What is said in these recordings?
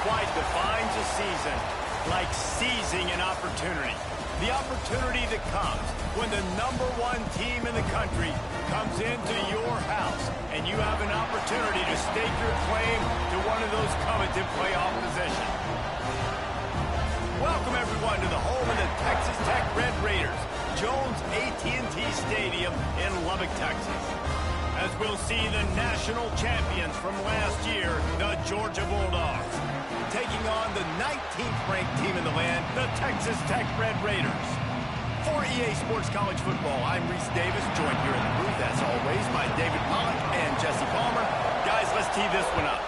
quite defines a season, like seizing an opportunity. The opportunity that comes when the #1 team in the country comes into your house and you have an opportunity to stake your claim to one of those coveted playoff positions. Welcome, everyone, to the home of the Texas Tech Red Raiders, Jones AT&T Stadium in Lubbock, Texas. As we'll see the national champions from last year, the Georgia Bulldogs, taking on the 19th-ranked team in the land, the Texas Tech Red Raiders. For EA Sports College Football, I'm Reese Davis, joined here in the booth, as always, by David Pollock and Jesse Palmer. Guys, let's tee this one up.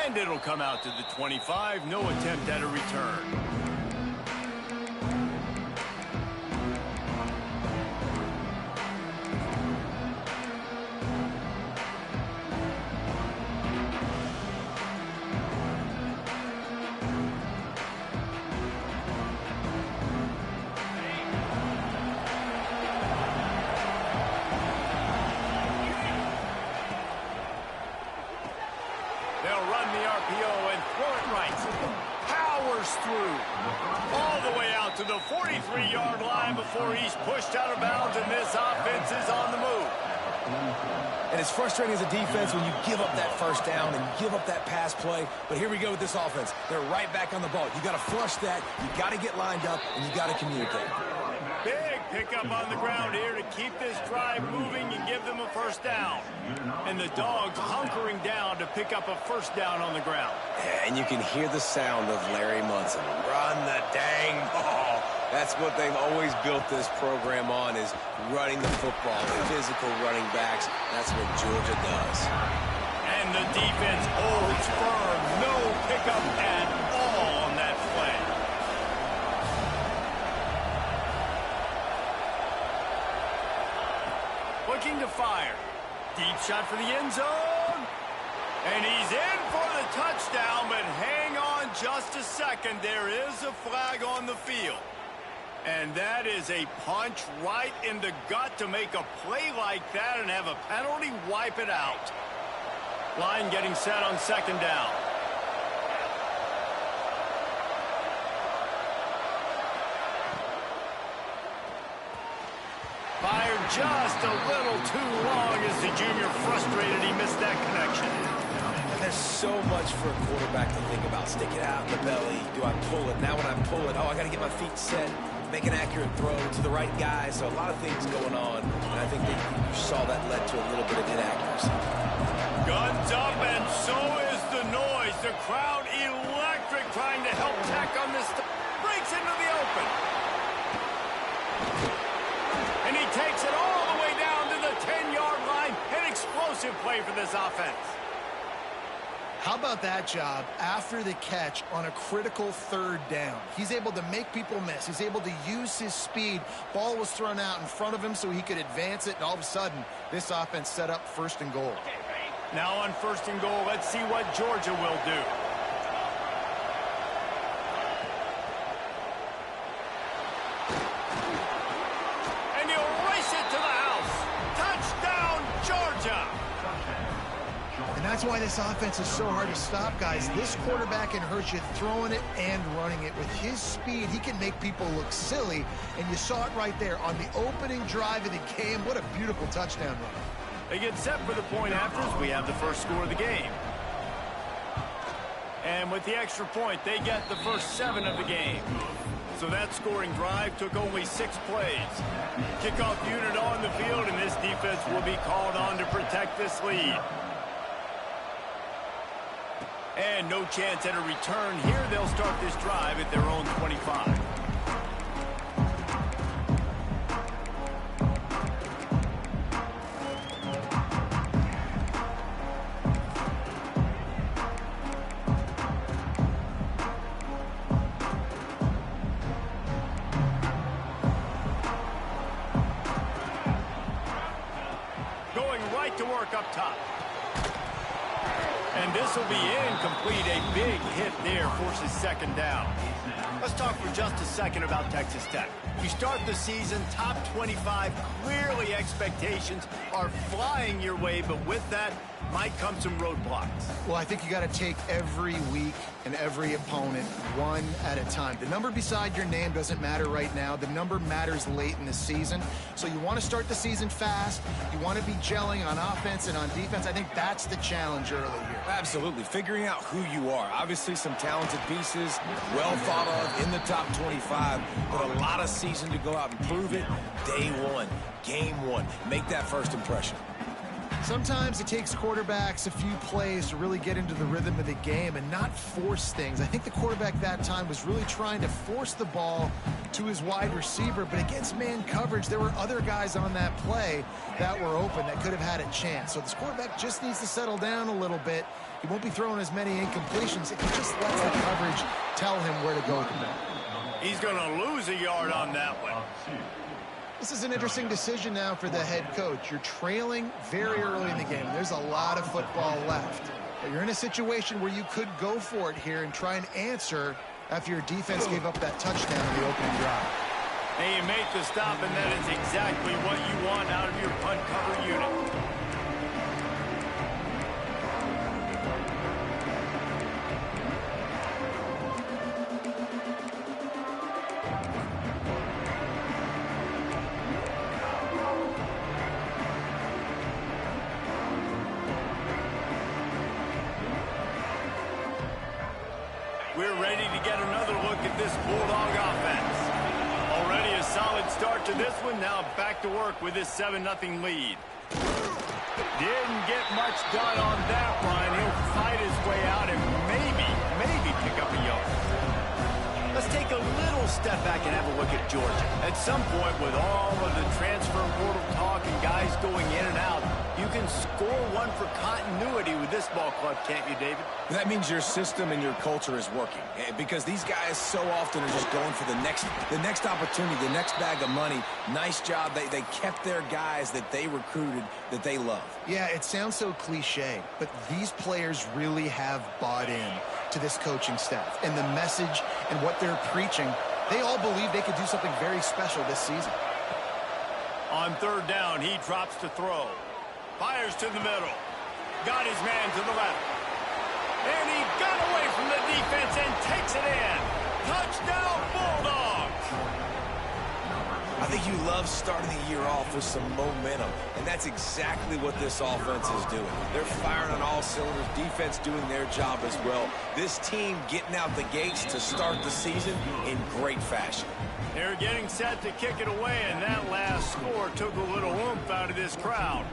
And it'll come out to the 25, no attempt at a return. They'll run the RPO and throw it right. Powers through. All the way out to the 43-yard line before he's pushed out of bounds, and this offense is on the move. And it's frustrating as a defense when you give up that first down and give up that pass play. But here we go with this offense. They're right back on the ball. You got to flush that. You got to get lined up, and you got to communicate. Big pickup on the ground here to keep this drive moving and give them a first down. And the Dogs hunkering down to pick up a first down on the ground. Yeah, and you can hear the sound of Larry Munson. Run the dang ball. That's what they've always built this program on, is running the football, physical running backs. That's what Georgia does. And the defense holds firm. No pickup at all on that play. Looking to fire. Deep shot for the end zone. And he's in for the touchdown, but hang on just a second. There is a flag on the field. And that is a punch right in the gut to make a play like that and have a penalty wipe it out. Line getting set on second down. Fired just a little too long as the junior frustrated he missed that connection. There's so much for a quarterback to think about. Stick it out in the belly. Do I pull it? Now when I pull it, oh, I got to get my feet set. Make an accurate throw to the right guy. So a lot of things going on. And I think that you saw that led to a little bit of inaccuracy. Guns up, and so is the noise. The crowd electric, trying to help Tech on this. Breaks into the open. And he takes it all the way down to the 10-yard line. An explosive play for this offense. How about that job after the catch on a critical third down? He's able to make people miss. He's able to use his speed. Ball was thrown out in front of him so he could advance it, and all of a sudden, this offense set up first and goal. Now on first and goal, let's see what Georgia will do. And he'll race it to the house. Touchdown, Georgia! And that's why this offense is so hard to stop, guys. This quarterback can hurt you throwing it and running it. With his speed, he can make people look silly, and you saw it right there on the opening drive of the game. What a beautiful touchdown run. They get set for the point afters. We have the first score of the game. And with the extra point, they get the first 7 of the game. So that scoring drive took only 6 plays. Kickoff unit on the field, and this defense will be called on to protect this lead. And no chance at a return here. They'll start this drive at their own 25. Going right to work up top. And this will be incomplete. A big hit there forces second down. Let's talk for just a second about Texas Tech. You start the season top 25. Clearly expectations are flying your way, but with that might come some roadblocks. Well, I think you got to take every week and every opponent one at a time. The number beside your name doesn't matter right now. The number matters late in the season. So you want to start the season fast. You want to be gelling on offense and on defense. I think that's the challenge early here. Absolutely. Figuring out who you are. Obviously some talented pieces, well thought of in the top 25, but a lot of season to go out and prove it. Day one, game one. Make that first impression. Sometimes it takes quarterbacks a few plays to really get into the rhythm of the game and not force things. I think the quarterback that time was really trying to force the ball to his wide receiver, but against man coverage, there were other guys on that play that were open that could have had a chance. So this quarterback just needs to settle down a little bit. He won't be throwing as many incompletions if he just lets the coverage tell him where to go with the ball. He's going to lose a yard on that one. This is an interesting decision now for the head coach. You're trailing very early in the game. There's a lot of football left. But you're in a situation where you could go for it here and try and answer after your defense gave up that touchdown in the opening drive. And you make the stop, and that is exactly what you want out of your punt cover unit. We're ready to get another look at this Bulldog offense. Already a solid start to this one. Now back to work with this 7-0 lead. Didn't get much done on that one. He'll fight his way out and maybe pick up a yard. Let's take a little step back and have a look at Georgia. At some point, with all of the transfer portal talk and guys going in and out, you can score one for continuity with this ball club, can't you, David? That means your system and your culture is working, because these guys so often are just going for the next opportunity, the next bag of money. Nice job. They kept their guys that they recruited, that they love. Yeah, it sounds so cliche, but these players really have bought in to this coaching staff and the message and what they're preaching. They all believe they could do something very special this season. On third down, he drops to throw. Fires to the middle. Got his man to the left. And he got away from the defense and takes it in. Touchdown, Bulldogs! I think you love starting the year off with some momentum, and that's exactly what this offense is doing. They're firing on all cylinders, defense doing their job as well. This team getting out the gates to start the season in great fashion. They're getting set to kick it away, and that last score took a little oomph out of this crowd.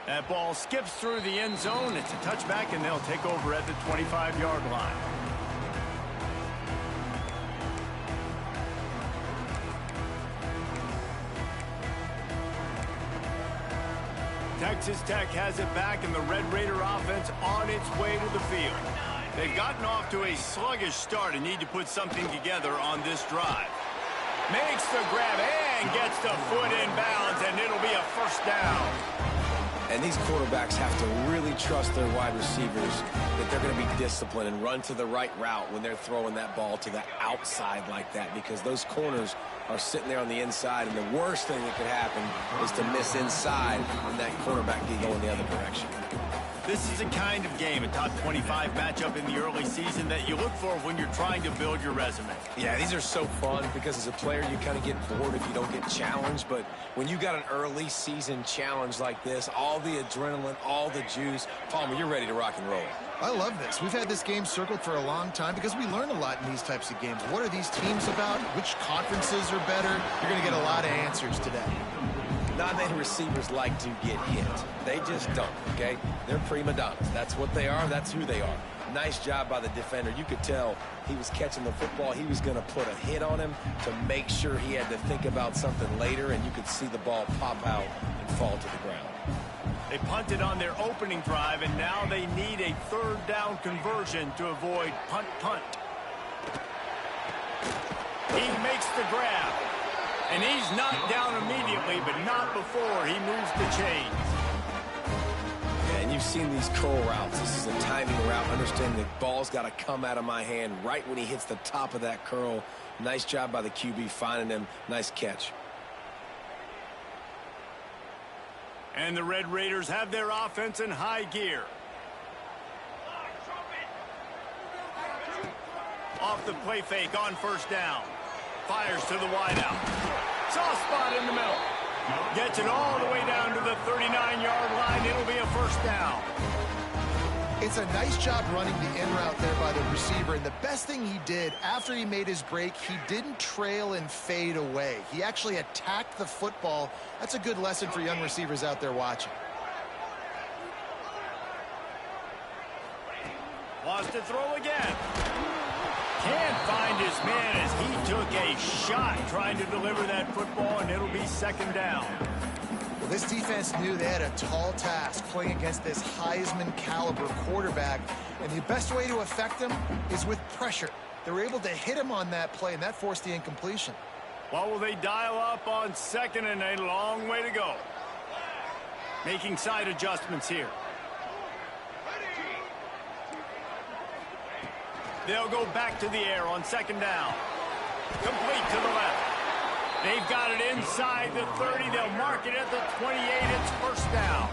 That ball skips through the end zone. It's a touchback, and they'll take over at the 25-yard line. Texas Tech has it back, and the Red Raider offense on its way to the field. They've gotten off to a sluggish start and need to put something together on this drive. Makes the grab and gets the foot in bounds, and it'll be a first down. And these quarterbacks have to really trust their wide receivers that they're going to be disciplined and run to the right route when they're throwing that ball to the outside like that, because those corners are sitting there on the inside, and the worst thing that could happen is to miss inside and that quarterback be going the other direction. This is a kind of game, a top 25 matchup in the early season that you look for when you're trying to build your resume. Yeah, these are so fun because as a player you kind of get bored if you don't get challenged, but when you got an early season challenge like this, all the adrenaline, all the juice, Palmer, you're ready to rock and roll. I love this. We've had this game circled for a long time because we learn a lot in these types of games. What are these teams about? Which conferences are better? You're going to get a lot of answers today. Not many receivers like to get hit. They just don't, okay? They're prima donnas. That's what they are. That's who they are. Nice job by the defender. You could tell he was catching the football. He was going to put a hit on him to make sure he had to think about something later, and you could see the ball pop out and fall to the ground. They punted on their opening drive, and now they need a third down conversion to avoid punt. He makes the grab. And he's knocked down immediately, but not before he moves the chains. And you've seen these curl routes. This is a timing route, understanding the ball's got to come out of my hand right when he hits the top of that curl. Nice job by the QB finding him. Nice catch. And the Red Raiders have their offense in high gear. Off the play fake on first down. Fires to the wideout. Soft spot in the middle. Gets it all the way down to the 39-yard line. It'll be a first down. It's a nice job running the in route there by the receiver. And the best thing he did after he made his break, he didn't trail and fade away. He actually attacked the football. That's a good lesson for young receivers out there watching. Wants to throw again. Can't find his man as he took a shot trying to deliver that football, and it'll be second down. Well, this defense knew they had a tall task playing against this Heisman caliber quarterback, and the best way to affect him is with pressure. They were able to hit him on that play, and that forced the incompletion. Well, will they dial up on second, and a long way to go. Making side adjustments here. They'll go back to the air on second down. Complete to the left. They've got it inside the 30. They'll mark it at the 28. It's first down.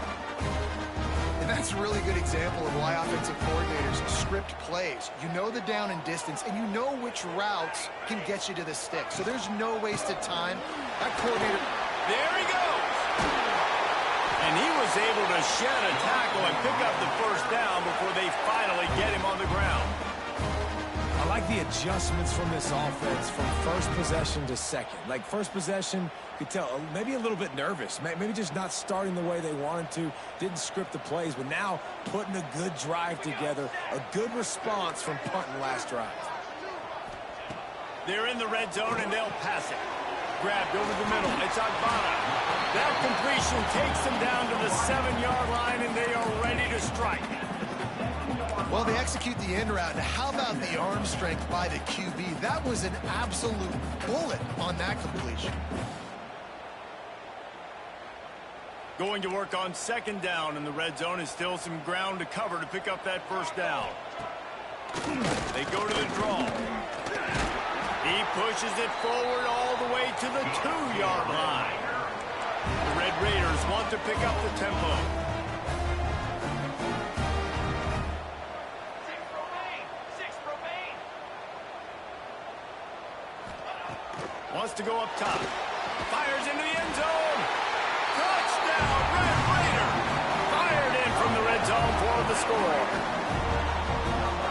And that's a really good example of why offensive coordinators script plays. You know the down and distance, and you know which routes can get you to the stick. So there's no wasted time. That coordinator... There he goes. And he was able to shed a tackle and pick up the first down before they finally get him on the ground. I like the adjustments from this offense from first possession to second. Like first possession, you could tell maybe a little bit nervous. Maybe just not starting the way they wanted to. Didn't script the plays, but now putting a good drive together. A good response from punting last drive. They're in the red zone, and they'll pass it. Grabbed over the middle. It's Agbana. That completion takes them down to the 7-yard line, and they are ready to strike. Well, they execute the in route. How about the arm strength by the QB? That was an absolute bullet on that completion. Going to work on second down in the red zone is still some ground to cover to pick up that first down. They go to the draw. He pushes it forward all the way to the 2-yard line. The Red Raiders want to pick up the tempo. Wants to go up top. Fires into the end zone. Touchdown, Red Raider. Fired in from the red zone for the score.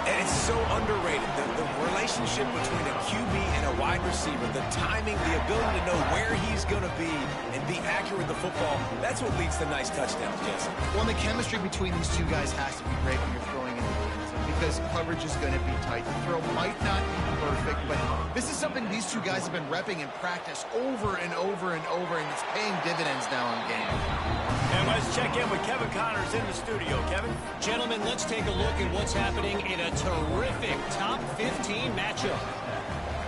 And it's so underrated. The relationship between a QB and a wide receiver, the timing, the ability to know where he's going to be and be accurate with the football, that's what leads to nice touchdowns, Jesse. Well, the chemistry between these two guys has to be great when you're throwing in the end zone because coverage is going to be tight. The throw might not be perfect, but this is something these two guys have been repping in practice over and over and over, and it's paying dividends now in game. And let's check in with Kevin Connors in the studio. Kevin? Gentlemen, let's take a look at what's happening in a terrific top 15 matchup.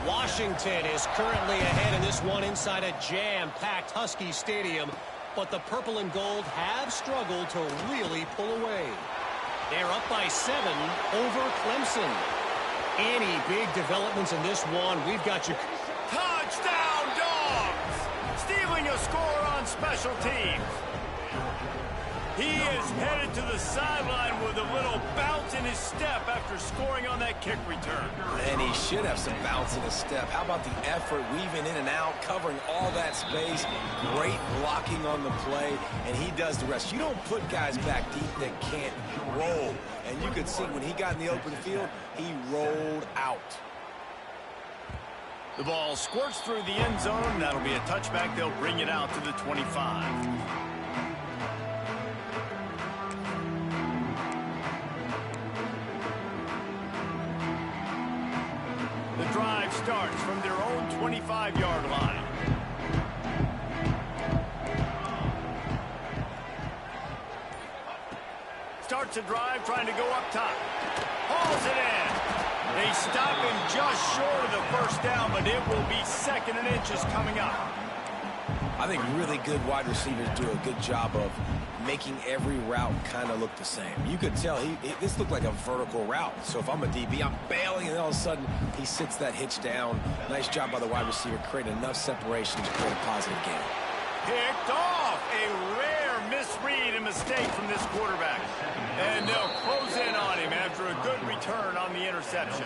Washington is currently ahead in this one inside a jam-packed Husky Stadium, but the purple and gold have struggled to really pull away. They're up by 7 over Clemson. Any big developments in this one, we've got you. Touchdown, Dogs! Stealing a score on special teams. He is headed to the sideline with a little bounce in his step after scoring on that kick return. And he should have some bounce in his step. How about the effort, weaving in and out, covering all that space, great blocking on the play, and he does the rest. You don't put guys back deep that can't roll. And you could see when he got in the open field, he rolled out. The ball squirts through the end zone. That'll be a touchback. They'll bring it out to the 25. The drive starts from their own 25-yard line. Starts a drive trying to go up top. Hauls it in. They stop him just short of the first down, but it will be second and inches coming up. I think really good wide receivers do a good job of making every route kind of look the same. You could tell this looked like a vertical route. So if I'm a DB, I'm bailing, and all of a sudden he sits that hitch down. Nice job by the wide receiver, creating enough separation to create a positive gain. Picked off. A rare misread and mistake from this quarterback. And they'll close in on him after a good return on the interception.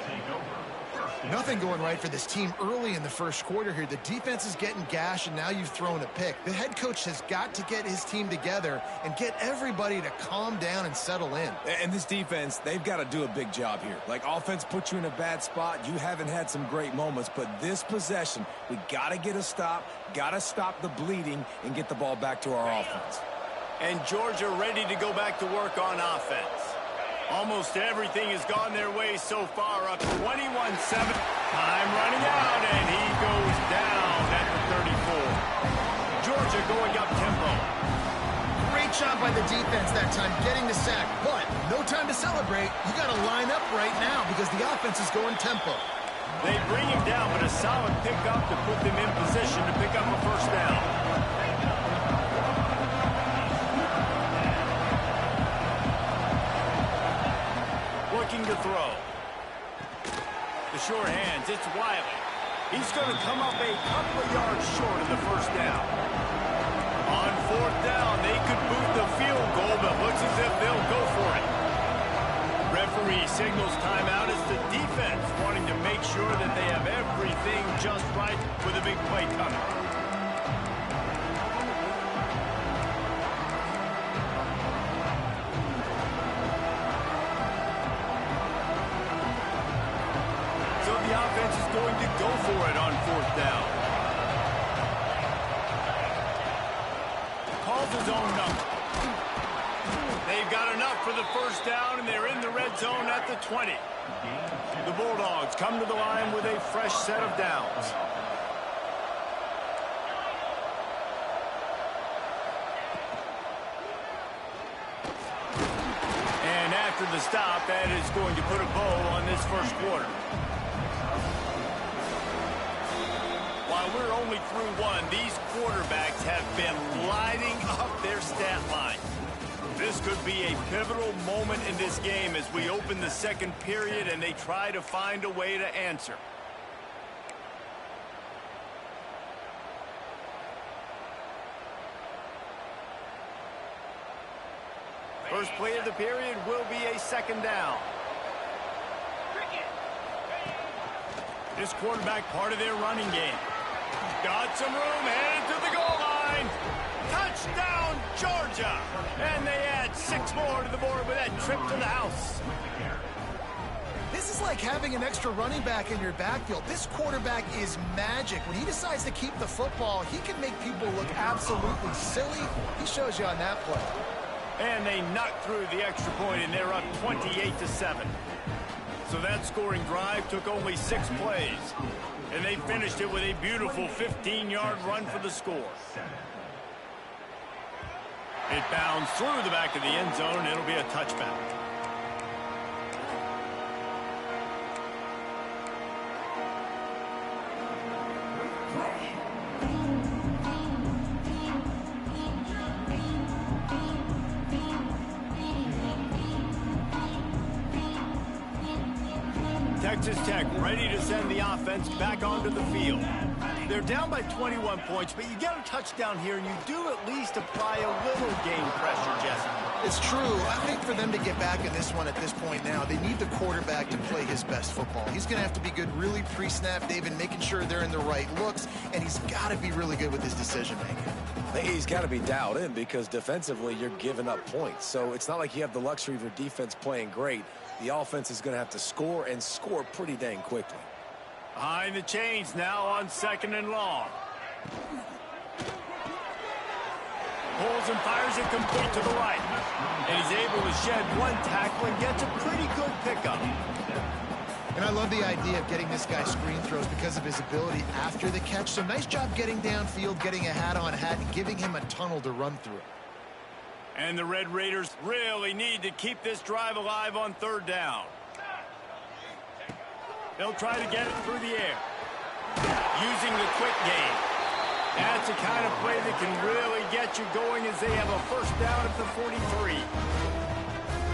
Nothing going right for this team early in the first quarter here. The defense is getting gashed, and now you've thrown a pick. The head coach has got to get his team together and get everybody to calm down and settle in. And this defense, they've got to do a big job here. Like, offense puts you in a bad spot. You haven't had some great moments, but this possession, we got to get a stop, got to stop the bleeding, and get the ball back to our offense. And Georgia ready to go back to work on offense. Almost everything has gone their way so far, up 21-7. Time running out, and he goes down at the 34. Georgia going up tempo. Great job by the defense that time, getting the sack. But no time to celebrate. You got to line up right now because the offense is going tempo. They bring him down, but a solid pickup to put them in position to pick up a first down. Looking to throw. The short hands, it's Wiley. He's going to come up a couple of yards short of the first down. On fourth down, they could boot the field goal, but looks as if they'll go for it. Referee signals timeout as the defense wanting to make sure that they have everything just right with a big play coming. The offense is going to go for it on fourth down. Calls his own number. They've got enough for the first down, and they're in the red zone at the 20. The Bulldogs come to the line with a fresh set of downs. And after the stop, that is going to put a bow on this first quarter. While we're only through one, these quarterbacks have been lighting up their stat line. This could be a pivotal moment in this game as we open the second period and they try to find a way to answer. First play of the period will be a second down. This quarterback part of their running game. Got some room, headed to the goal line. Touchdown, Georgia. And they add 6 more to the board with that trip to the house. This is like having an extra running back in your backfield. This quarterback is magic. When he decides to keep the football, he can make people look absolutely silly. He shows you on that play. And they knocked through the extra point, and they're up 28-7. So that scoring drive took only 6 plays. And they finished it with a beautiful 15-yard run for the score. It bounds through the back of the end zone, and it'll be a touchback. Texas Tech ready to send the offense back onto the field. They're down by 21 points, but you get a touchdown here, and you do at least apply a little game pressure, Jesse. It's true. I think for them to get back in this one at this point now, they need the quarterback to play his best football. He's going to have to be good really pre-snap, David, making sure they're in the right looks, and he's got to be really good with his decision-making. He's got to be dialed in because defensively you're giving up points. So it's not like you have the luxury of your defense playing great. The offense is going to have to score and score pretty dang quickly. Behind the chains now on 2nd and long. Pulls and fires it complete to the right. And he's able to shed one tackle and gets a pretty good pickup. And I love the idea of getting this guy screen throws because of his ability after the catch. So nice job getting downfield, getting a hat-on-hat, and giving him a tunnel to run through. And the Red Raiders really need to keep this drive alive on 3rd down. They'll try to get it through the air. Using the quick game. That's the kind of play that can really get you going as they have a first down at the 43.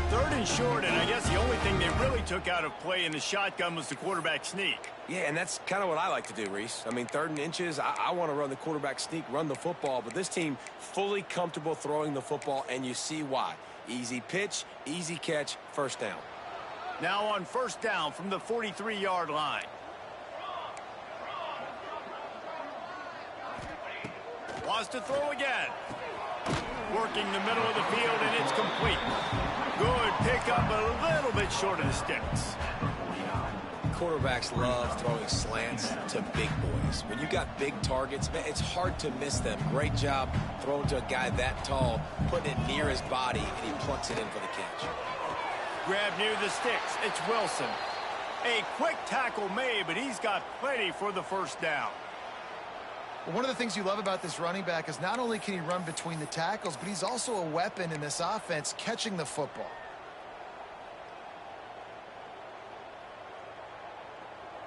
Third and short, and I guess the only thing they really took out of play in the shotgun was the quarterback sneak. Yeah, and that's kind of what I like to do, Reese. I mean, 3rd and inches, I want to run the quarterback sneak, run the football, but this team fully comfortable throwing the football, and you see why. Easy pitch, easy catch, first down. Now on first down from the 43-yard line. Wants to throw again. Working the middle of the field, and it's complete. Good pickup, a little bit short of the sticks. Quarterbacks love throwing slants to big boys. When you got big targets, man, it's hard to miss them. Great job throwing to a guy that tall, putting it near his body, and he plucks it in for the catch. Grab near the sticks. It's Wilson. A quick tackle made, but he's got plenty for the first down. Well, one of the things you love about this running back is not only can he run between the tackles, but he's also a weapon in this offense catching the football.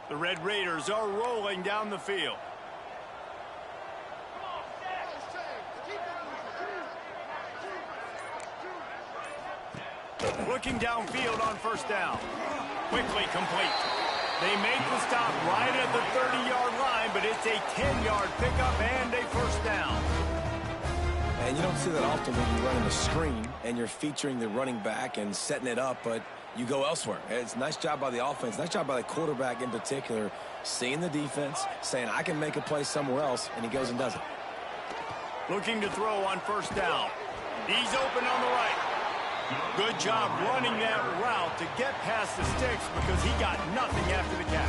The Red Raiders are rolling down the field. Looking downfield on first down. Quickly complete. They make the stop right at the 30-yard line, but it's a 10-yard pickup and a first down. And you don't see that often when you're running a screen and you're featuring the running back and setting it up, but you go elsewhere. It's a nice job by the offense, nice job by the quarterback in particular, seeing the defense, saying, I can make a play somewhere else, and he goes and does it. Looking to throw on first down. He's open on the right. Good job running that route to get past the sticks because he got nothing after the catch.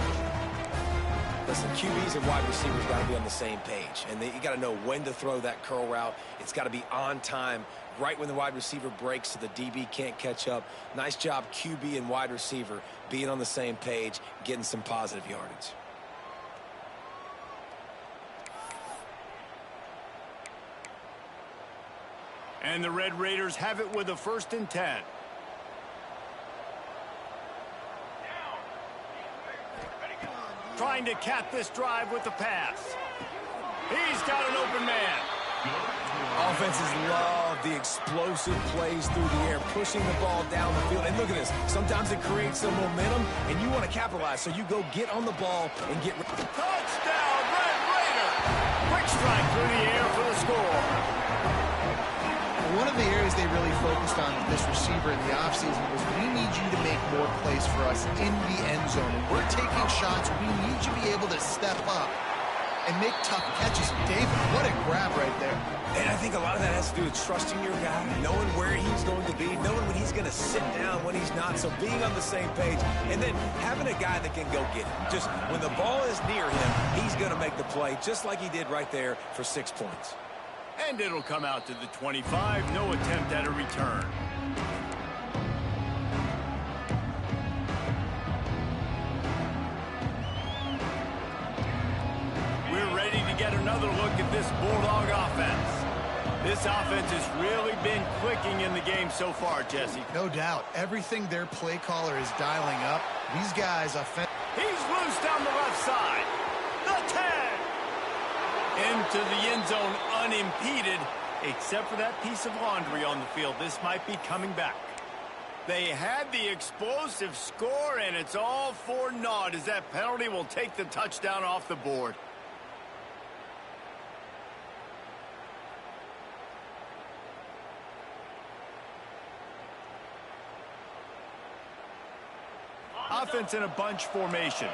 Listen, QBs and wide receivers got to be on the same page, and you got to know when to throw that curl route. It's got to be on time, right when the wide receiver breaks so the DB can't catch up. Nice job, QB and wide receiver, being on the same page, getting some positive yardage. And the Red Raiders have it with a 1st and 10. Trying to cap this drive with the pass. He's got an open man. Offenses love the explosive plays through the air, pushing the ball down the field. And look at this. Sometimes it creates some momentum, and you want to capitalize. So you go get on the ball and get... Touchdown, Red Raider! Quick strike through the air for the score. One of the areas they really focused on with this receiver in the offseason was we need you to make more plays for us in the end zone. When we're taking shots, we need you to be able to step up and make tough catches. David, what a grab right there. And I think a lot of that has to do with trusting your guy, knowing where he's going to be, knowing when he's going to sit down, when he's not. So being on the same page, and then having a guy that can go get it. Just when the ball is near him, he's going to make the play, just like he did right there for 6 points. And it'll come out to the 25. No attempt at a return. We're ready to get another look at this Bulldog offense. This offense has really been clicking in the game so far, Jesse. No doubt. Everything their play caller is dialing up, these guys He's loose down the left side. The 10. Into the end zone unimpeded, except for that piece of laundry on the field. This might be coming back. They had the explosive score, and it's all for naught as that penalty will take the touchdown off the board. Offense in a bunch formation.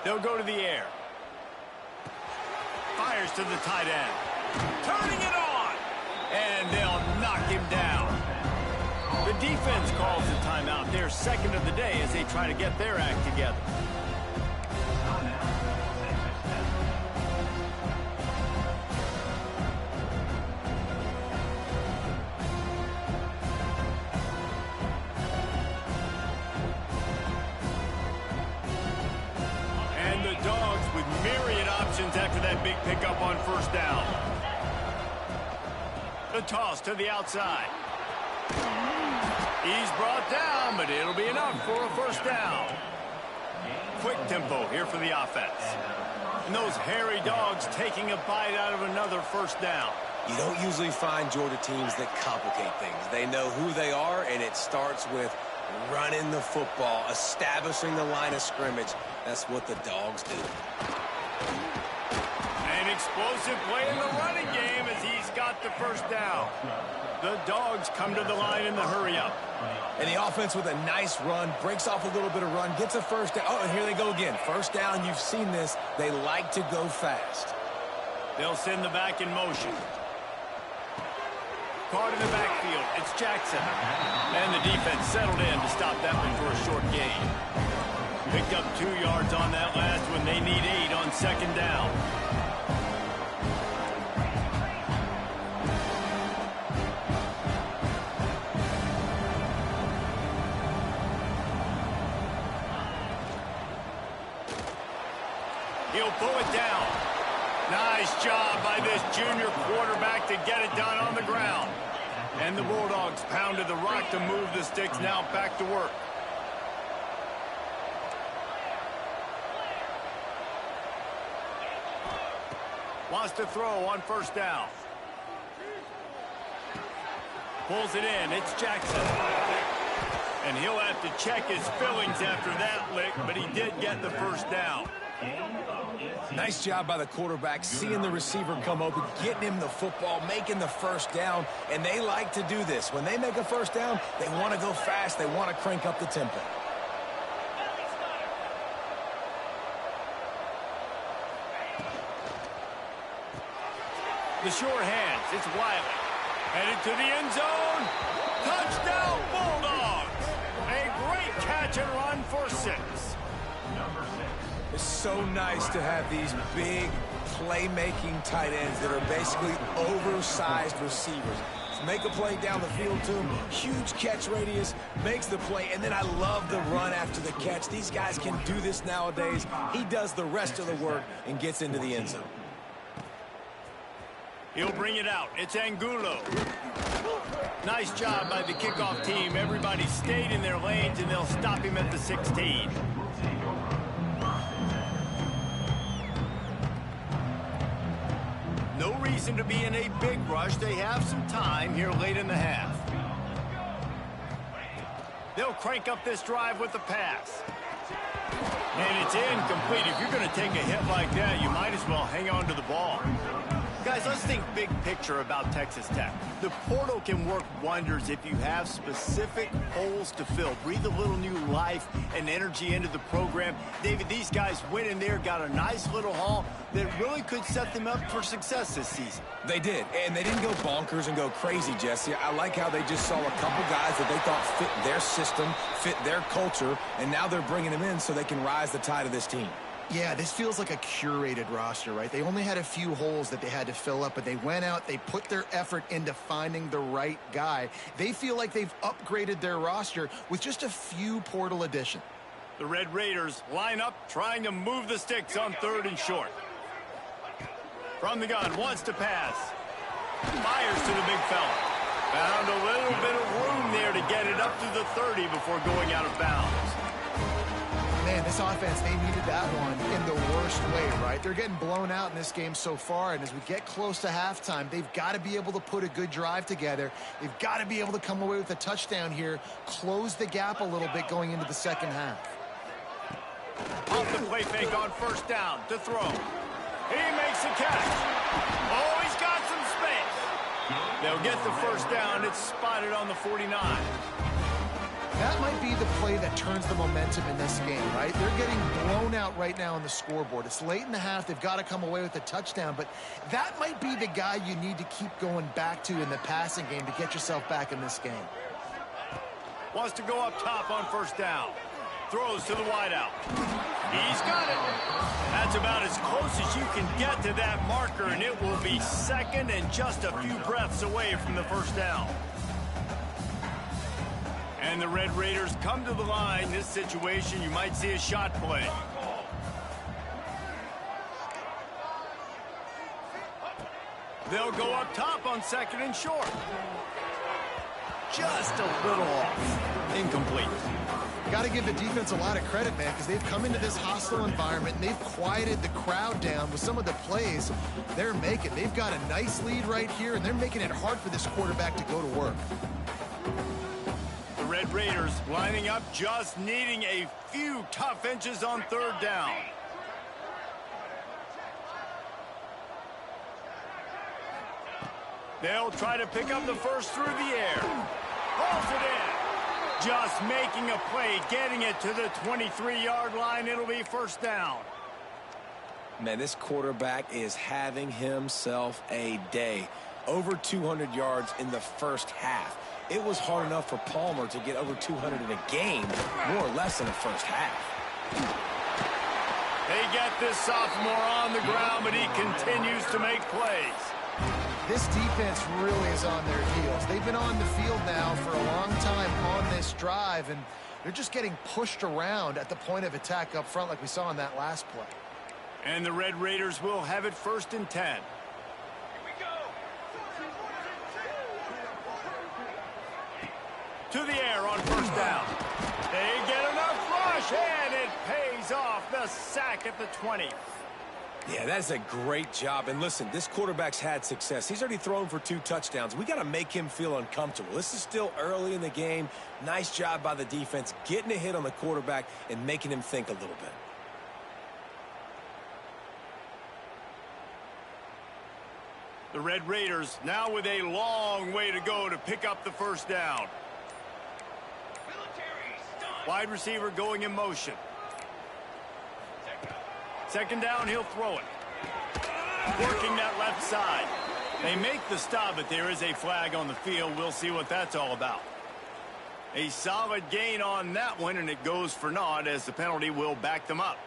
They'll go to the air. Fires to the tight end. Turning it on. And they'll knock him down. The defense calls the timeout. Their second of the day as they try to get their act together. Myriad options after that big pickup on first down. The toss to the outside. He's brought down, but it'll be enough for a first down. Quick tempo here for the offense. And those hairy dogs taking a bite out of another first down. You don't usually find Georgia teams that complicate things. They know who they are, and it starts with running the football, establishing the line of scrimmage. That's what the dogs do. An explosive play in the running game as he's got the first down. The dogs come to the line in the hurry-up. And the offense with a nice run, breaks off a little bit of run, gets a first down. Oh, and here they go again. First down, you've seen this. They like to go fast. They'll send the back in motion. Caught in the backfield, it's Jackson. And the defense settled in to stop that one for a short gain. Picked up 2 yards on that last one. They need 8 on second down. He'll pull it down. Nice job by this junior quarterback to get it done on the ground. And the Bulldogs pounded the rock to move the sticks. Now back to work. Wants to throw on first down. Pulls it in. It's Jackson. And he'll have to check his fillings after that lick, but he did get the first down. Nice job by the quarterback, seeing the receiver come open, getting him the football, making the first down, and they like to do this. When they make a first down, they want to go fast. They want to crank up the tempo. The short hands, it's Wiley. Headed to the end zone. Touchdown, Bulldogs! A great catch and run for 6. It's so nice to have these big playmaking tight ends that are basically oversized receivers. Make a play down the field to him, huge catch radius, makes the play, and then I love the run after the catch. These guys can do this nowadays. He does the rest of the work and gets into the end zone. He'll bring it out. It's Angulo. Nice job by the kickoff team. Everybody stayed in their lanes, and they'll stop him at the 16. No reason to be in a big rush. They have some time here late in the half. They'll crank up this drive with the pass. And it's incomplete. If you're going to take a hit like that, you might as well hang on to the ball. Guys, let's think big picture about Texas Tech. The portal can work wonders if you have specific holes to fill. Breathe a little new life and energy into the program. David, these guys went in there, got a nice little haul that really could set them up for success this season. They did, and they didn't go bonkers and go crazy, Jesse. I like how they just saw a couple guys that they thought fit their system, fit their culture, and now they're bringing them in so they can rise the tide of this team. Yeah, this feels like a curated roster, right? They only had a few holes that they had to fill up, but they went out, they put their effort into finding the right guy. They feel like they've upgraded their roster with just a few portal additions. The Red Raiders line up, trying to move the sticks on 3rd and short. From the gun, wants to pass. Fires to the big fella. Found a little bit of room there to get it up to the 30 before going out of bounds. Man, this offense, they needed that one in the worst way, right? They're getting blown out in this game so far, and as we get close to halftime, they've got to be able to put a good drive together. They've got to be able to come away with a touchdown here, close the gap a little bit going into the second half. Off the play fake on first down to throw. He makes the catch. Oh, he's got some space. They'll get the first down. It's spotted on the 49. That might be the play that turns the momentum in this game, right? They're getting blown out right now on the scoreboard. It's late in the half. They've got to come away with a touchdown, but that might be the guy you need to keep going back to in the passing game to get yourself back in this game. Wants to go up top on first down. Throws to the wideout. He's got it. That's about as close as you can get to that marker, and it will be second and just a few breaths away from the first down. And the Red Raiders come to the line. This situation, you might see a shot play. They'll go up top on 2nd and short. Just a little off. Incomplete. Got to give the defense a lot of credit, man, because they've come into this hostile environment and they've quieted the crowd down with some of the plays they're making. They've got a nice lead right here, and they're making it hard for this quarterback to go to work. The Red Raiders lining up, just needing a few tough inches on third down. They'll try to pick up the first through the air. Holds it in. Just making a play, getting it to the 23-yard line. It'll be first down. Man, this quarterback is having himself a day. Over 200 yards in the first half. It was hard enough for Palmer to get over 200 in a game, more or less in the first half. They get this sophomore on the ground, but he continues to make plays. This defense really is on their heels. They've been on the field now for a long time on this drive, and they're just getting pushed around at the point of attack up front like we saw in that last play. And the Red Raiders will have it 1st and 10. Here we go. To the air on first down. They get enough rush, and it pays off. The sack at the 20. Yeah, that's a great job. And listen, this quarterback's had success. He's already thrown for 2 touchdowns. We got to make him feel uncomfortable. This is still early in the game. Nice job by the defense, getting a hit on the quarterback and making him think a little bit. The Red Raiders now with a long way to go to pick up the first down. Wide receiver going in motion. Second down, he'll throw it. Working that left side. They make the stop, but there is a flag on the field. We'll see what that's all about. A solid gain on that one, and it goes for naught as the penalty will back them up.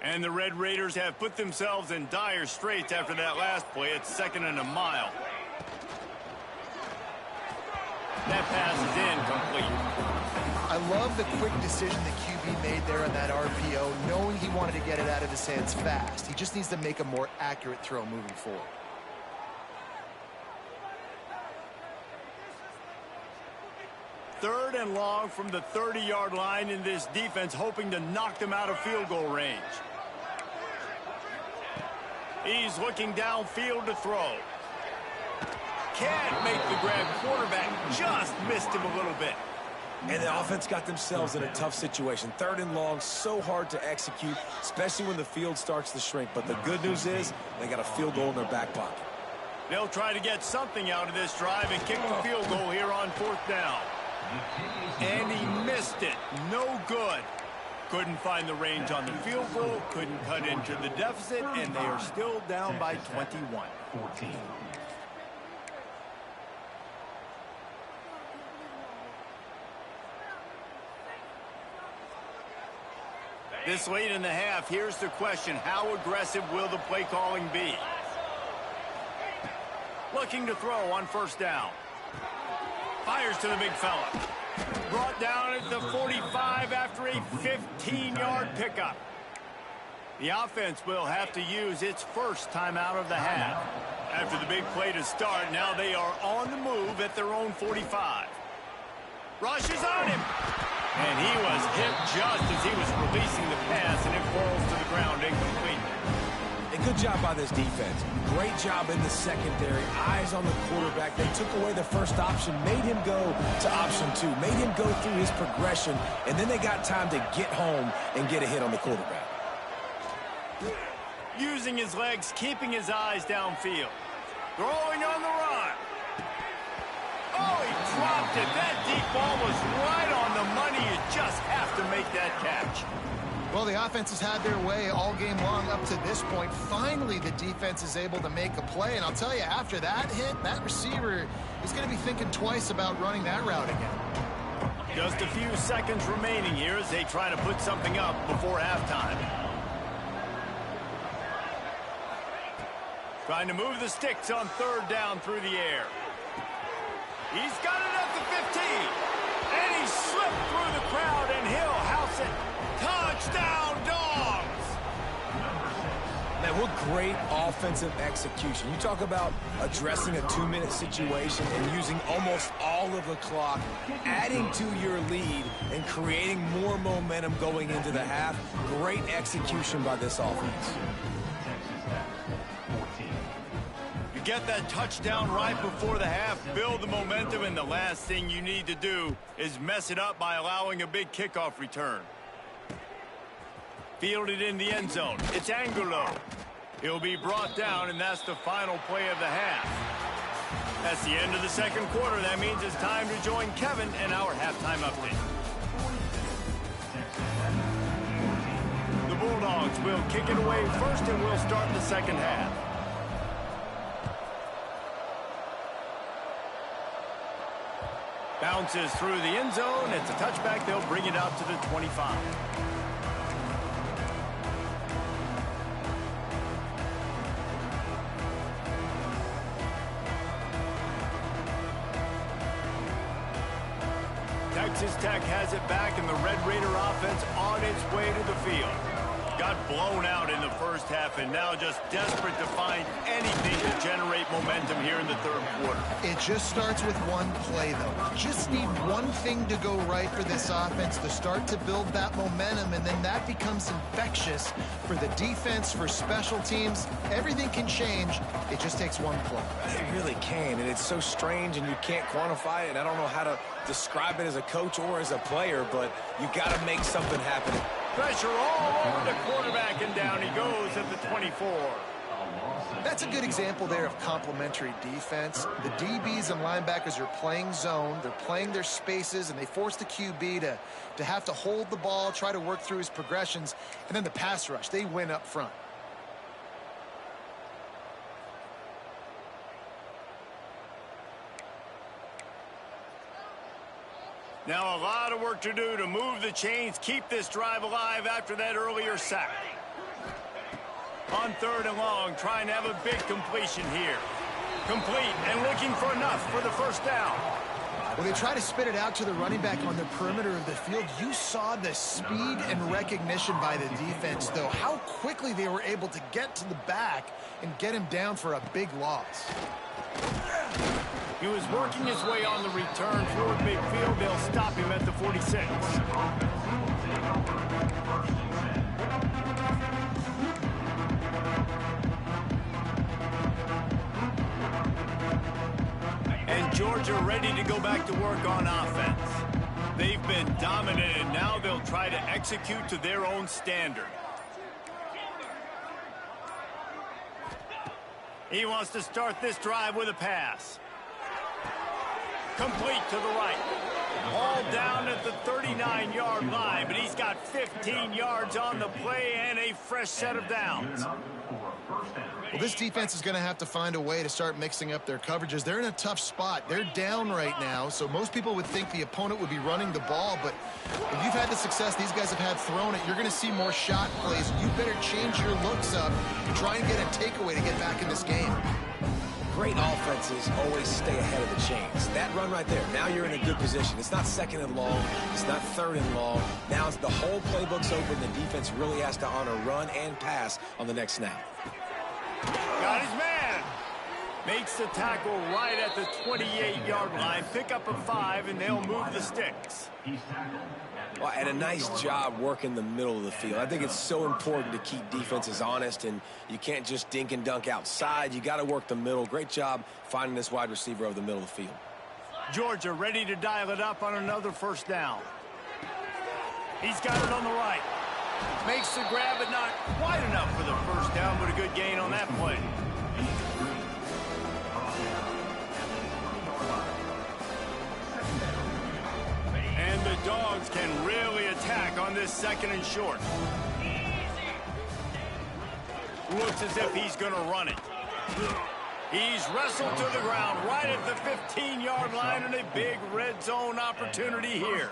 And the Red Raiders have put themselves in dire straits after that last play. It's 2nd and a mile. That pass is incomplete. I love the quick decision the QB made there on that RPO, knowing he wanted to get it out of his hands fast. He just needs to make a more accurate throw moving forward. Third and long from the 30-yard line, in this defense hoping to knock them out of field goal range. He's looking downfield to throw. Can't make the grab. Quarterback just missed him a little bit. And the offense got themselves in a tough situation. 3rd and long, so hard to execute, especially when the field starts to shrink. But the good news is they got a field goal in their back pocket. They'll try to get something out of this drive and kick the field goal here on 4th down. And he missed it. No good. Couldn't find the range on the field goal, couldn't cut into the deficit, and they are still down by 21. This late in the half, here's the question: how aggressive will the play calling be? Looking to throw on 1st down. Fires to the big fella. Brought down at the 45 after a 15-yard pickup. The offense will have to use its first timeout of the half. After the big play to start, now they are on the move at their own 45. Rushes on him. And he was hit just as he was releasing the pass, and it falls to the ground incomplete. A good job by this defense. Great job in the secondary. Eyes on the quarterback. They took away the first option, made him go to option 2, made him go through his progression, and then they got time to get home and get a hit on the quarterback. Using his legs, keeping his eyes downfield. Throwing on the run. Oh, he dropped it. That deep ball was right on the money. You just have to make that catch. Well, the offense has had their way all game long up to this point. Finally, the defense is able to make a play. And I'll tell you, after that hit, that receiver is going to be thinking twice about running that route again. Just a few seconds remaining here as they try to put something up before halftime. Trying to move the sticks on third down through the air. He's got it at the 15. And he slipped through the crowd, and he'll house it. Touchdown, Dogs! Man, what great offensive execution. You talk about addressing a 2-minute situation and using almost all of the clock, adding to your lead and creating more momentum going into the half. Great execution by this offense. You get that touchdown right before the half, build the momentum, and the last thing you need to do is mess it up by allowing a big kickoff return. Fielded in the end zone. It's Angulo. He'll be brought down, and that's the final play of the half. That's the end of the second quarter. That means it's time to join Kevin and our halftime update. The Bulldogs will kick it away first, and we'll start the second half. Bounces through the end zone. It's a touchback. They'll bring it out to the 25. Texas Tech has it back, and the Red Raider offense on its way to the field. Got blown out in the first half, and now just desperate to find anything to generate momentum here in the third quarter. It just starts with one play, though. Just need one thing to go right for this offense to start to build that momentum, and then that becomes infectious for the defense, for special teams. Everything can change. It just takes one play. It really can, and it's so strange, and you can't quantify it. I don't know how to describe it as a coach or as a player, but you got to make something happen. Pressure all over the quarterback, and down he goes at the 24. That's a good example there of complementary defense. The DBs and linebackers are playing zone. They're playing their spaces, and they force the QB to have to hold the ball, try to work through his progressions, and then the pass rush. They win up front. Now a lot of work to do to move the chains, keep this drive alive after that earlier sack. On third and long, trying to have a big completion here. Complete and looking for enough for the first down. When they try to spit it out to the running back on the perimeter of the field, you saw the speed and recognition by the defense, though. How quickly they were able to get to the back and get him down for a big loss. He was working his way on the return toward midfield. They'll stop him at the 46. And Georgia ready to go back to work on offense. They've been dominant, and now they'll try to execute to their own standard. He wants to start this drive with a pass. Complete to the right. All down at the 39-yard line, but he's got 15 yards on the play and a fresh set of downs. Well, this defense is going to have to find a way to start mixing up their coverages. They're in a tough spot. They're down right now, so most people would think the opponent would be running the ball, but if you've had the success these guys have had throwing it, you're going to see more shot plays. You better change your looks up and try and get a takeaway to get back in this game. Great offenses always stay ahead of the chains. That run right there, now you're in a good position. It's not second and long. It's not third and long. Now it's the whole playbook's open. The defense really has to honor run and pass on the next snap. Got his man. Makes the tackle right at the 28-yard line. Pick up a 5, and they'll move the sticks. Well, and a nice job working the middle of the field. I think it's so important to keep defenses honest, and you can't just dink and dunk outside. You got to work the middle. Great job finding this wide receiver over the middle of the field. Georgia ready to dial it up on another first down. He's got it on the right. Makes the grab, but not quite enough for the first down, but a good gain on that play. And the Dogs can really attack on this second and short. Looks as if he's going to run it. He's wrestled to the ground right at the 15-yard line, and a big red zone opportunity here.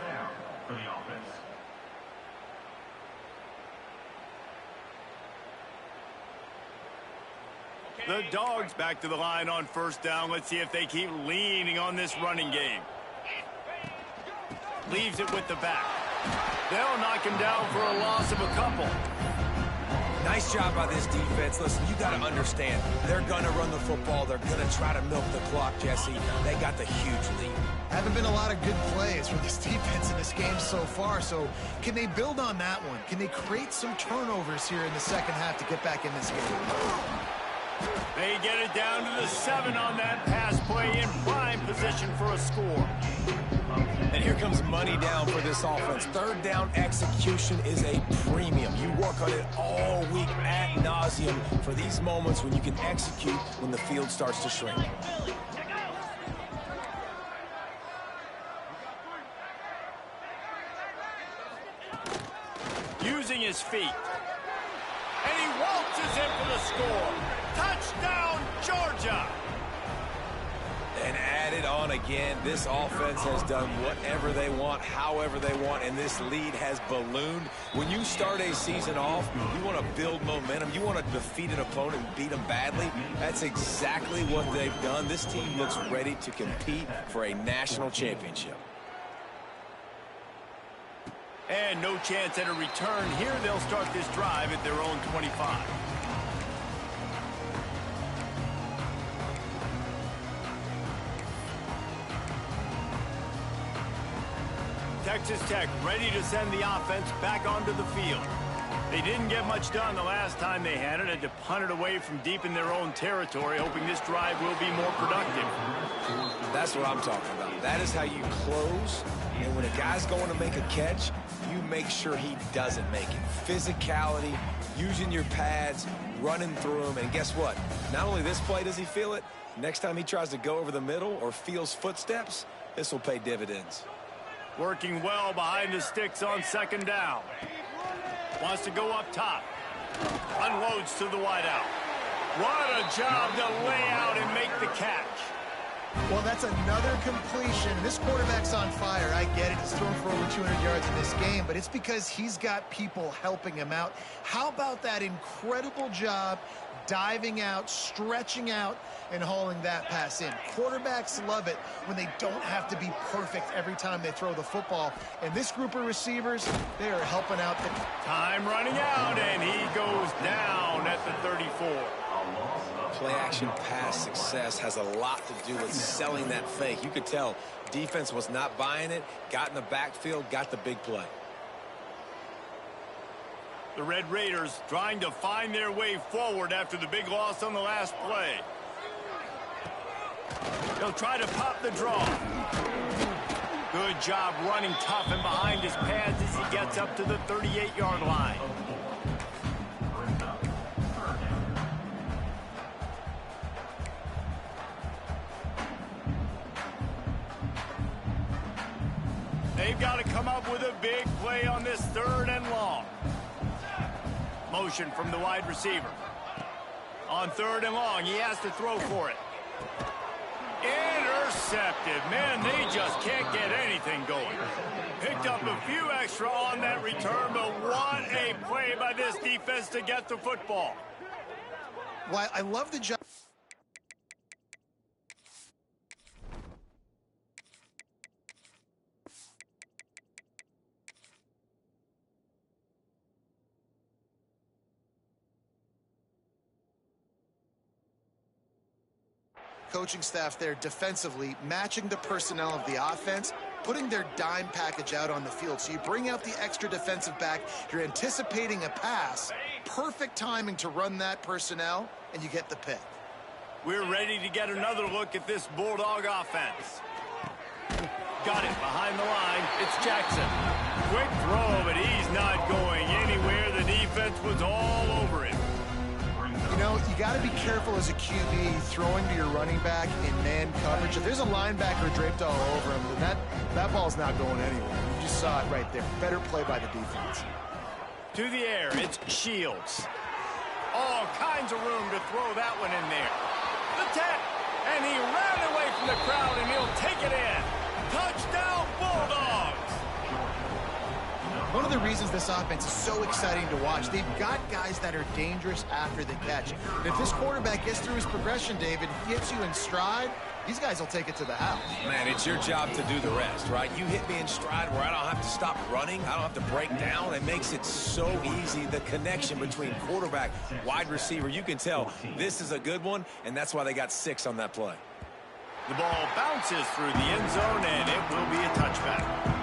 The Dogs back to the line on first down. Let's see if they keep leaning on this running game. Leaves it with the back. They'll knock him down for a loss of a couple. Nice job by this defense. Listen, you got to understand, they're going to run the football. They're going to try to milk the clock, Jesse. They got the huge lead. Haven't been a lot of good plays for this defense in this game so far, so can they build on that one? Can they create some turnovers here in the second half to get back in this game? They get it down to the 7 on that pass play in prime position for a score. And here comes money down for this offense. Third down execution is a premium. You work on it all week ad nauseum for these moments when you can execute when the field starts to shrink. Using his feet. And he waltzes in for the score. Touchdown, Georgia! And add it on again. This offense has done whatever they want, however they want, and this lead has ballooned. When you start a season off, you want to build momentum. You want to defeat an opponent and beat them badly. That's exactly what they've done. This team looks ready to compete for a national championship. And no chance at a return here. They'll start this drive at their own 25. Texas Tech ready to send the offense back onto the field. They didn't get much done the last time they had it. Had to punt it away from deep in their own territory, hoping this drive will be more productive. That's what I'm talking about. That is how you close. And when a guy's going to make a catch, you make sure he doesn't make it. Physicality, using your pads, running through them. And guess what? Not only this play does he feel it, next time he tries to go over the middle or feels footsteps, this will pay dividends. Working well behind the sticks on second down. Wants to go up top. Unloads to the wideout. What a job to lay out and make the catch. Well, that's another completion. This quarterback's on fire. I get it. He's thrown for over 200 yards in this game, but it's because he's got people helping him out. How about that incredible job diving out, stretching out, and hauling that pass in? Quarterbacks love it when they don't have to be perfect every time they throw the football. And this group of receivers, they are helping out. Time running out, and he goes down at the 34. Play-action pass success has a lot to do with selling that fake. You could tell defense was not buying it, got in the backfield, got the big play. The Red Raiders trying to find their way forward after the big loss on the last play. They'll try to pop the draw. Good job running tough and behind his pads as he gets up to the 38-yard line. They've got to come up with a big play on this third and long. Motion from the wide receiver. On third and long, he has to throw for it. Intercepted. Man, they just can't get anything going. Picked up a few extra on that return, but what a play by this defense to get the football. Well, I love the job. Coaching staff there defensively, matching the personnel of the offense, putting their dime package out on the field. So you bring out the extra defensive back, you're anticipating a pass, perfect timing to run that personnel, and you get the pick. We're ready to get another look at this Bulldog offense. Got it behind the line. It's Jackson. Quick throw, but he's not going anywhere. The defense was all over him. You know, you got to be careful as a QB throwing to your running back in man coverage. If there's a linebacker draped all over him, then that ball's not going anywhere. You just saw it right there. Better play by the defense. To the air, it's Shields. All kinds of room to throw that one in there. The tap, and he ran away from the crowd, and he'll take it in. Touchdown, Bulldogs! One of the reasons this offense is so exciting to watch, they've got guys that are dangerous after the catch. And if this quarterback gets through his progression, David, hits you in stride, these guys will take it to the house. Man, it's your job to do the rest, right? You hit me in stride where I don't have to stop running. I don't have to break down. It makes it so easy, the connection between quarterback, wide receiver. You can tell this is a good one, and that's why they got 6 on that play. The ball bounces through the end zone, and it will be a touchback.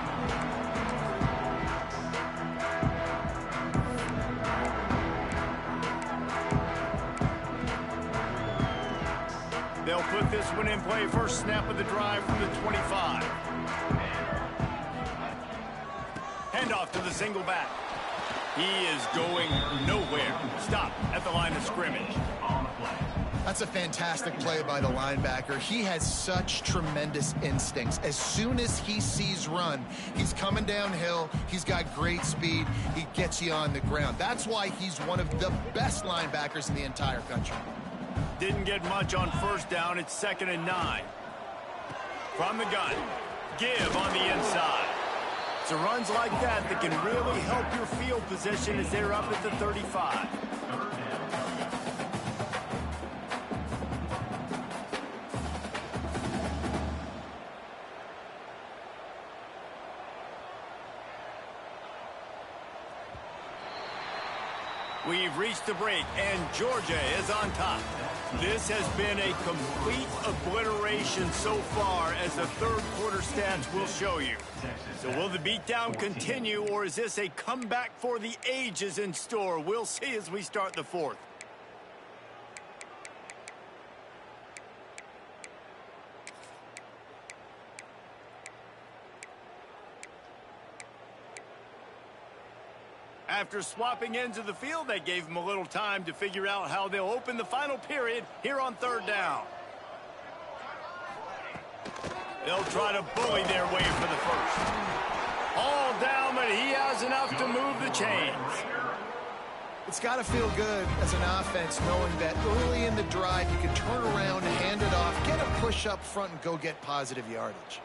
They'll put this one in play. First snap of the drive from the 25. Handoff to the single back. He is going nowhere. Stop at the line of scrimmage. That's a fantastic play by the linebacker. He has such tremendous instincts. As soon as he sees run, he's coming downhill. He's got great speed. He gets you on the ground. That's why he's one of the best linebackers in the entire country. Didn't get much on first down. It's 2nd and 9. From the gun. Give on the inside. It's runs like that that can really help your field position as they're up at the 35. We've reached the break, and Georgia is on top. This has been a complete obliteration so far, as the third quarter stats will show you. So will the beatdown continue, or is this a comeback for the ages in store? We'll see as we start the fourth. After swapping ends of the field, they gave them a little time to figure out how they'll open the final period here on 3rd down. They'll try to bully their way for the first. All down, but he has enough to move the chains. It's got to feel good as an offense knowing that early in the drive you can turn around, hand it off, get a push up front, and go get positive yardage.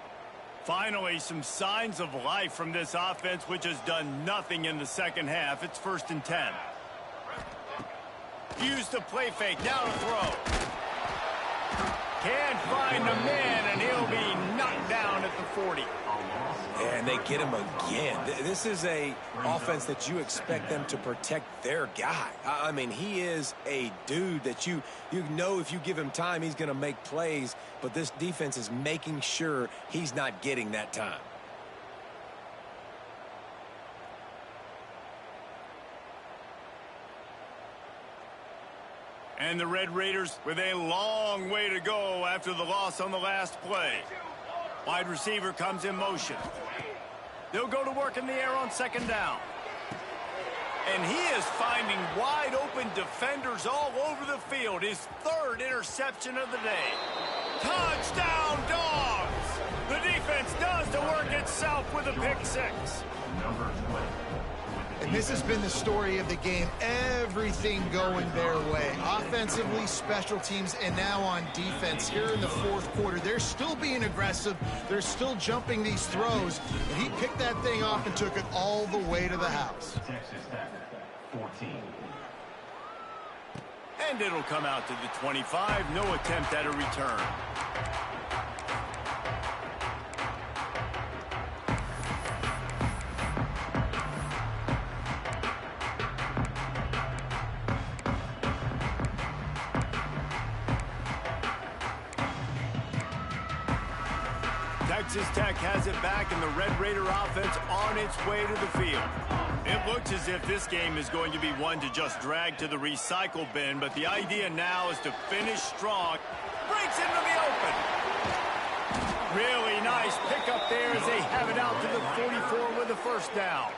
Finally, some signs of life from this offense, which has done nothing in the second half. It's 1st and 10. Use the play fake. Now to throw. Can't find a man, and he'll be knocked down at the 40. And they get him again. This is a offense that you expect them to protect their guy. I mean, he is a dude that you know if you give him time, he's going to make plays. But this defense is making sure he's not getting that time. And the Red Raiders with a long way to go after the loss on the last play. Wide receiver comes in motion. They'll go to work in the air on 2nd down. And he is finding wide open defenders all over the field. His 3rd interception of the day. Touchdown, Dogs! The defense does the work itself with a pick 6. And this has been the story of the game. Everything going their way. Offensively, special teams, and now on defense. Here in the 4th quarter, they're still being aggressive. They're still jumping these throws. And he picked that thing off and took it all the way to the house. And it'll come out to the 25. No attempt at a return. Texas Tech has it back, and the Red Raider offense on its way to the field. It looks as if this game is going to be one to just drag to the recycle bin, but the idea now is to finish strong. Breaks into the open. Really nice pickup there as they have it out to the 44 with the 1st down.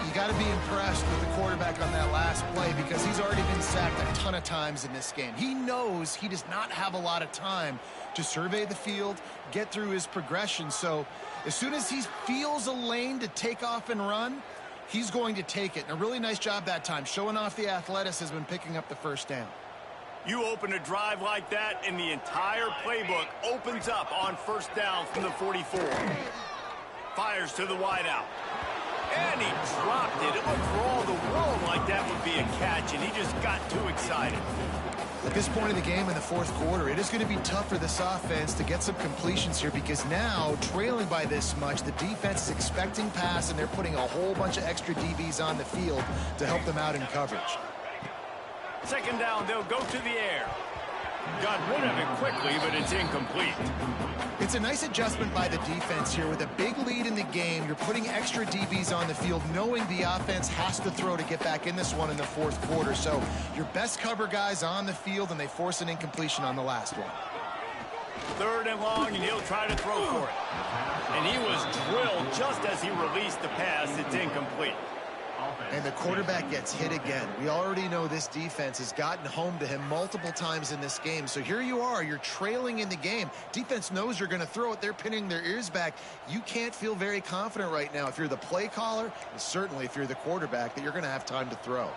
You got to be impressed with the quarterback on that last play because he's already been sacked a ton of times in this game. He knows he does not have a lot of time to survey the field, get through his progression. So as soon as he feels a lane to take off and run, he's going to take it. And a really nice job that time, showing off the athleticism and picking up the 1st down. You open a drive like that, and the entire playbook opens up on 1st down from the 44. Fires to the wideout. And he dropped it. It looked for all the world like that would be a catch, and he just got too excited. At this point in the game in the fourth quarter, it is going to be tough for this offense to get some completions here because now, trailing by this much, the defense is expecting pass, and they're putting a whole bunch of extra DBs on the field to help them out in coverage. Second down, they'll go to the air. Got rid of it quickly, but it's incomplete. It's a nice adjustment by the defense here. With a big lead in the game, you're putting extra DBs on the field, knowing the offense has to throw to get back in this one in the fourth quarter. So your best cover guys on the field, and they force an incompletion on the last one. Third and long, and he'll try to throw for it. And he was drilled just as he released the pass. It's incomplete. And the quarterback gets hit again. We already know this defense has gotten home to him multiple times in this game. So here you are, you're trailing in the game. Defense knows you're going to throw it. They're pinning their ears back. You can't feel very confident right now if you're the play caller, and certainly if you're the quarterback, that you're going to have time to throw.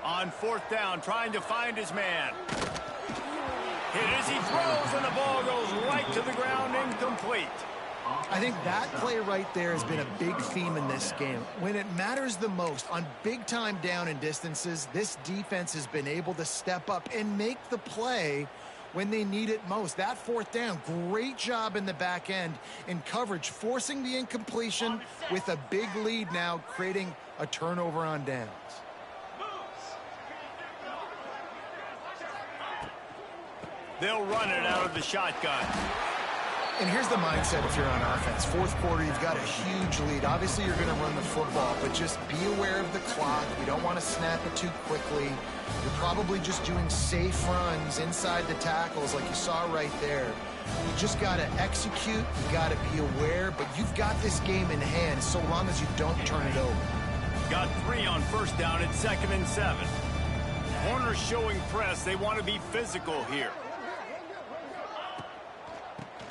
On fourth down, trying to find his man. Hit as he throws, and the ball goes right to the ground, incomplete. I think that play right there has been a big theme in this game. When it matters the most, on big-time down and distances, this defense has been able to step up and make the play when they need it most. That fourth down, great job in the back end in coverage, forcing the incompletion with a big lead now, creating a turnover on downs. They'll run it out of the shotgun. And here's the mindset if you're on offense. Fourth quarter, you've got a huge lead. Obviously, you're going to run the football, but just be aware of the clock. You don't want to snap it too quickly. You're probably just doing safe runs inside the tackles like you saw right there. You just got to execute. You got to be aware, but you've got this game in hand so long as you don't turn it over. Got 3 on first down at 2nd and 7. Corners showing press. They want to be physical here.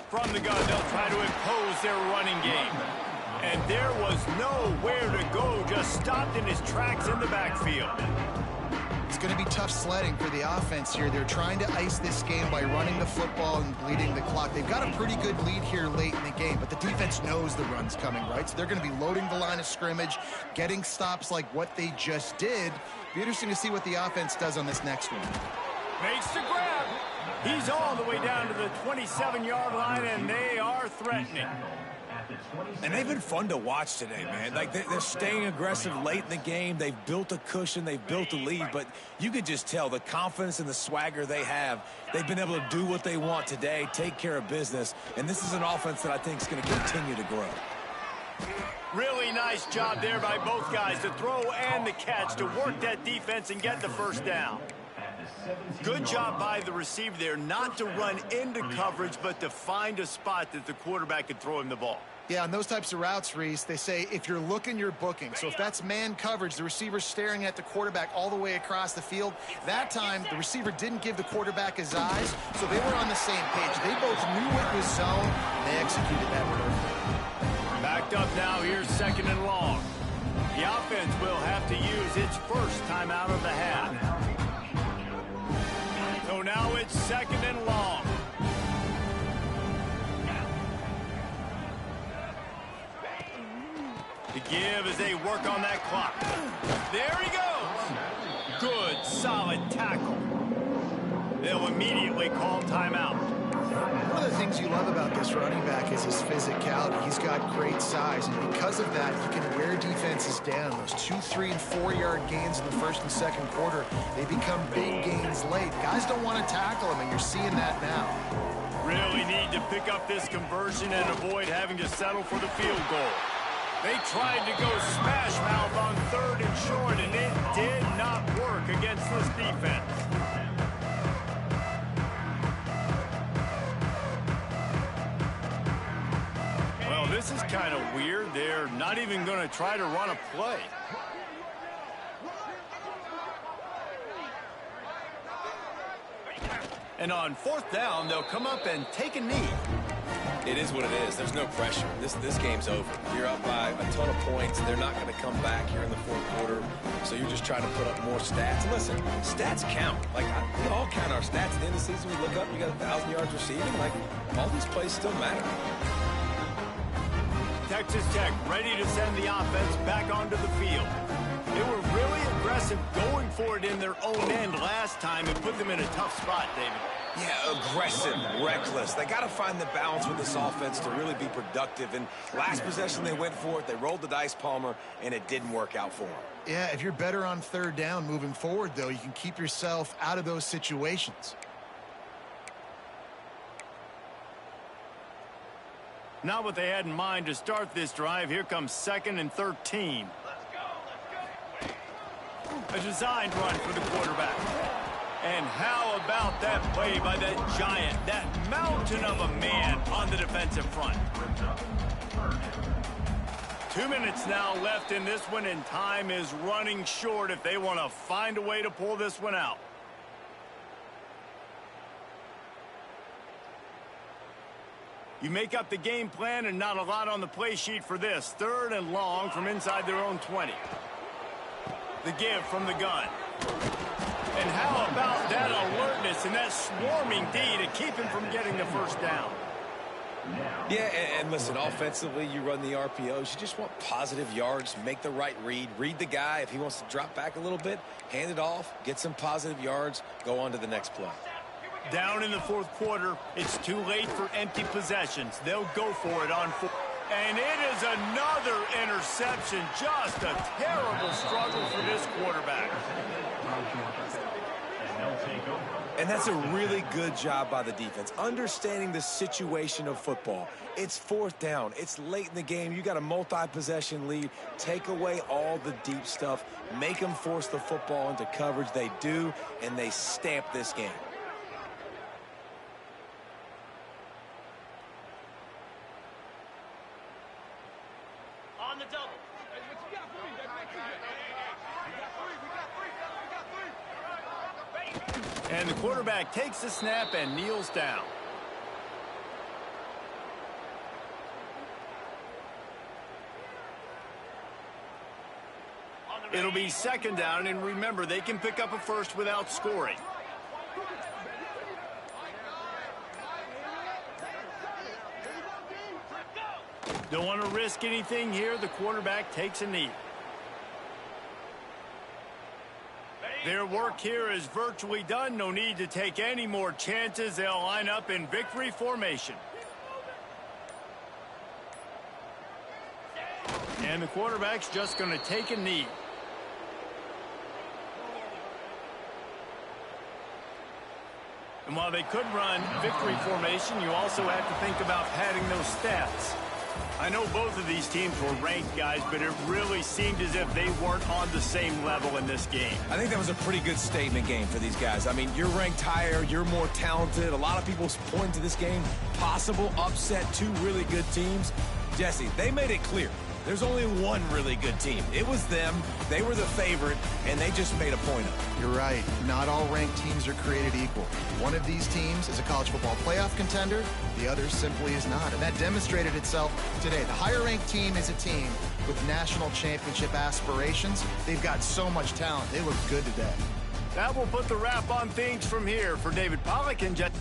From the gun, they'll try to impose their running game. And there was nowhere to go, just stopped in his tracks in the backfield. It's going to be tough sledding for the offense here. They're trying to ice this game by running the football and bleeding the clock. They've got a pretty good lead here late in the game, but the defense knows the run's coming, right? So they're going to be loading the line of scrimmage, getting stops like what they just did. Be interesting to see what the offense does on this next one. Makes the grab. He's all the way down to the 27-yard line, and they are threatening. And they've been fun to watch today, man. Like, they're staying aggressive late in the game. They've built a cushion. They've built a lead. But you could just tell the confidence and the swagger they have. They've been able to do what they want today, take care of business. And this is an offense that I think is going to continue to grow. Really nice job there by both guys, the throw and the catch, to work that defense and get the first down. Good job by the receiver there, not to run into coverage, but to find a spot that the quarterback could throw him the ball. Yeah, on those types of routes, Reese, they say if you're looking, you're booking. So if that's man coverage, the receiver's staring at the quarterback all the way across the field. That time, the receiver didn't give the quarterback his eyes, so they were on the same page. They both knew it was zone, and they executed that perfectly. Backed up now, here's 2nd and long. The offense will have to use its first timeout of the half. So now it's 2nd and long. To give as they work on that clock. There he goes. Good, solid tackle. They'll immediately call timeout. One of the things you love about this running back is his physicality. He's got great size, and because of that, he can wear defenses down. Those 2, 3, and 4-yard gains in the first and second quarter, they become big gains late. Guys don't want to tackle him, and you're seeing that now. Really need to pick up this conversion and avoid having to settle for the field goal. They tried to go smash mouth on 3rd and short, and it did not work against this defense. Well, this is kind of weird. They're not even going to try to run a play. And on 4th down, they'll come up and take a knee. It is what it is. There's no pressure. This game's over. You're up by a ton of points. They're not going to come back here in the fourth quarter. So you're just trying to put up more stats. And listen, stats count. Like, we all count our stats. At the end of the season, we look up, you got 1,000 yards receiving. Like, all these plays still matter. Texas Tech ready to send the offense back onto the field. They were really aggressive going for it in their own end last time and put them in a tough spot, David. Yeah, aggressive, reckless. They got to find the balance with this offense to really be productive. And last possession, they went for it. They rolled the dice, Palmer, and it didn't work out for them. Yeah, if you're better on third down moving forward, though, you can keep yourself out of those situations. Not what they had in mind to start this drive. Here comes 2nd and 13. A designed run for the quarterback. And how about that play by that giant, that mountain of a man on the defensive front? 2 minutes now left in this one, and time is running short if they want to find a way to pull this one out. You make up the game plan and not a lot on the play sheet for this. 3rd and long from inside their own 20. The give from the gun. And how about that alertness and that swarming D to keep him from getting the first down? Yeah, and listen, offensively, you run the RPOs. You just want positive yards, make the right read the guy. If he wants to drop back a little bit, hand it off, get some positive yards, go on to the next play. Down in the 4th quarter, it's too late for empty possessions. They'll go for it on 4th. And it is another interception. Just a terrible struggle for this quarterback. And that's a really good job by the defense, understanding the situation of football. It's 4th down. It's late in the game. You got a multi-possession lead. Take away all the deep stuff. Make them force the football into coverage. They do, and they stamp this game. On the double. And the quarterback takes the snap and kneels down. It'll be 2nd down, and remember, they can pick up a first without scoring. Don't want to risk anything here. The quarterback takes a knee. Their work here is virtually done. No need to take any more chances. They'll line up in victory formation. And the quarterback's just going to take a knee. And while they could run victory formation, you also have to think about padding those stats. I know both of these teams were ranked, guys, but it really seemed as if they weren't on the same level in this game. I think that was a pretty good statement game for these guys. I mean, you're ranked higher, you're more talented. A lot of people point to this game, possible upset, 2 really good teams. Jesse, they made it clear. There's only one really good team. It was them. They were the favorite, and they just made a point of it. You're right. Not all ranked teams are created equal. One of these teams is a college football playoff contender. The other simply is not. And that demonstrated itself today. The higher-ranked team is a team with national championship aspirations. They've got so much talent. They look good today. That will put the wrap on things from here. For David Pollack and Jet.